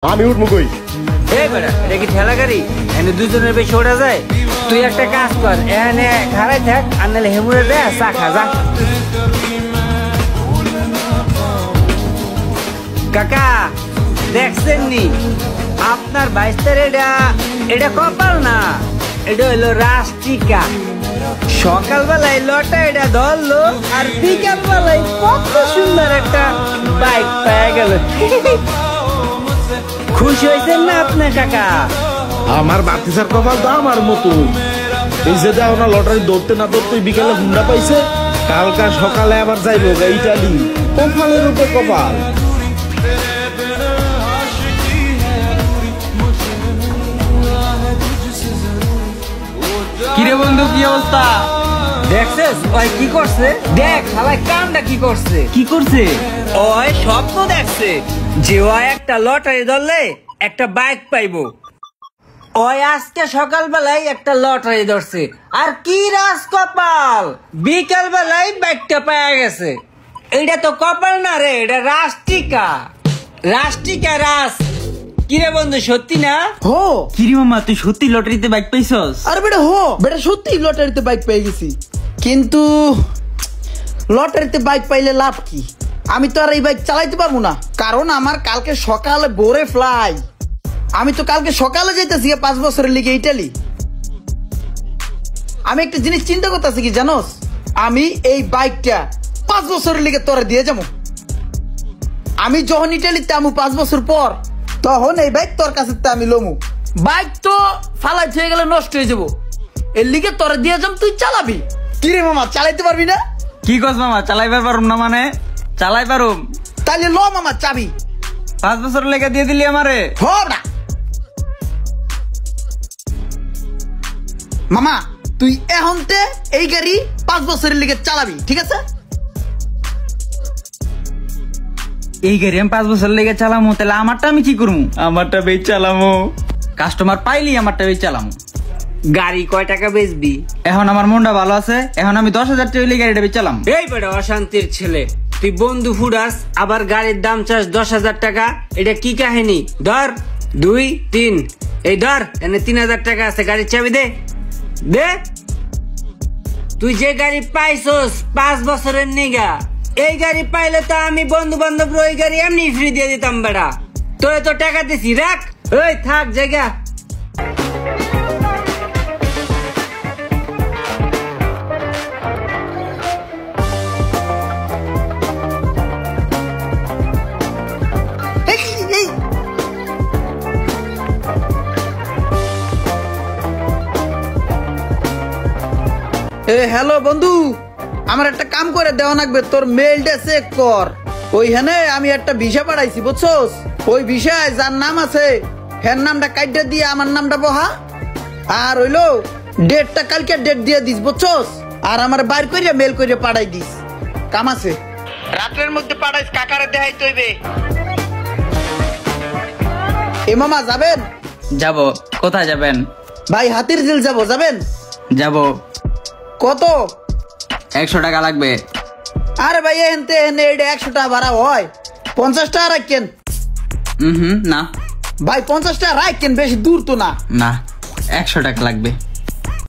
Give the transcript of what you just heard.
আমি উঠবো কই? এই বেটা, এটা কি ঠেলা গাড়ি? এনে দুজনের বেশি ওঠা যায়? তুই একটা কাজ কর, এনে খাড়াই থাক, আর নাহলে হেমুরে দে চা খা যা। কাকা দেখছেন নি আপনার বাইস্তার এটা কপাল না, এটা হইলো রাষ্ট্রিকা। সকালবেলায় লটা এটা ধরলো আর বিকাল বেলায় কত সুন্দর একটা বাইক পেয়ে গেল। খুশি হয়েছেন না আপনার কাকা? আমার বাতিসার কপাল তো আমার মতো। এই যে দাও না, লটারি ধরতে না ধরতে বিকালে হুন্ডা পাইছে, কালকা সকালে আবার যাইবো ইটালি। কপালের উপর কপাল। কিরে বন্ধু, কি অবস্থা? দেখছিস ওই কি করছে? দেখ শালা কামটা কি করছে। কি করছে? ওই স্বপ্ন দেখছে যে ওই একটা লটারি ধরলে একটা বাইক পাইবো। ওই আজকে সকালবেলায় একটা লটারি ধরছে, আর কি রাজ কপাল, বিকাল বেলায় বাইকটা পাওয়া গেছে। এটা তো কপাল না রে, এটা রাষ্ট্রিকা। রাষ্ট্রিকা রাজ। কিরে বন্ধু, সত্যি না? হো কিরে মামা, তুই সত্যি লটারিতে বাইক পাইছস? আরে বেটা বেটা সত্যি লটারিতে বাইক পেয়ে গেছি, কিন্তু লটারিতে বাইক পাইলে লাভ কি? আমি তো আর এই বাইক চালাইতে পারবো না, কারণ আমার কালকে সকালে ভোরে ফ্লাই। আমি তো কালকে সকালে যাইতেছি 5 বছরের লিগে ইটালি। আমি একটা জিনিস চিন্তা করতেছি কি জানোস, আমি এই বাইকটা 5 বছরের লিগে তোরে দিয়ে যাবো। আমি যখন ইটালিতে আমু 5 বছর পর, তখন এই বাইক তোর কাছে আমি লমু। বাইক তো ফালাই হয়ে গেলে নষ্ট হয়ে যাবো, এর লিগে তোরে দিয়ে যাম, তুই চালাবি। কিরে মামা, চালাইতে পারবি না? কি কস মামা, চালাইবার পারুম না? মানে চালাই পারুম। তাহলে ল মামা চাবি। 5 বছর লেগে দিয়ে দিলি আমারে? হ না মামা, তুই এখনতে এই গাড়ি 5 বছরের লিগে চালাবি, ঠিক আছে? এই গাড়ি আমি 5 বছর লেগে চালামু, তাহলে আমারটা আমি কি করবো? আমারটা বেচ চালামু, কাস্টমার পাইলি আমারটা বেচ চালামু। গাড়ি কয় টাকা বেচবি? এখন আমার মনটা ভালো আছে, এখন আমি 10,000 টাকা হইলে গাড়িটা বেচ চালাম। এই বেটা অশান্তির ছেলে, তুই বন্ধু ফুডাস আবার গাড়ির দাম চাস 10,000 টাকা। এটা কি কাহিনী? ধর 2 3, এই ধর এনে 3,000 টাকা আছে, গাড়ির চাবি দে দে। তুই যে গাড়ি পাইছস 5 বছরের নিগা, এই গাড়ি পাইলে তো আমি বন্ধু বান্ধব ওই গাড়ি এমনি ফ্রি দিয়ে দিতাম বেড়া। তোরে তো টাকা দিছি, রাখ। ওই থাক জায়গা। হ্যালো বন্ধু, আমার একটা কাম করে দেওয়া লাগবে, তোর মেইলটা চেক কর। ওইখানে আমি একটা ভিসা পাঠাইছি, বুঝছস? ওই ভিসায় যার নাম আছে হ্যার নামটা কাইটা দিয়ে আমার নামটা বহা, আর হইলো ডেটটা কালকে ডেট দিয়ে দিস, বুঝছস? আর আমার বাইর কইরা মেল কইরা পাঠাই দিস। কাম আছে, রাতের মধ্যে পাঠাইস, কাকারে দেখাইতে হইবে। এ মামা যাবেন? যাব। কোথায় যাবেন? ভাই হাতির ঝিল যাব, যাবেন? যাব। কত? 100 টাকা লাগবে। আরে ভাই এনতে এনে 100 টাকা ভাড়া হয়, 50 টাকা রাখেন। না ভাই 50 টাকা রাখেন, বেশি দূর তো না। না, 100 টাকা লাগবে।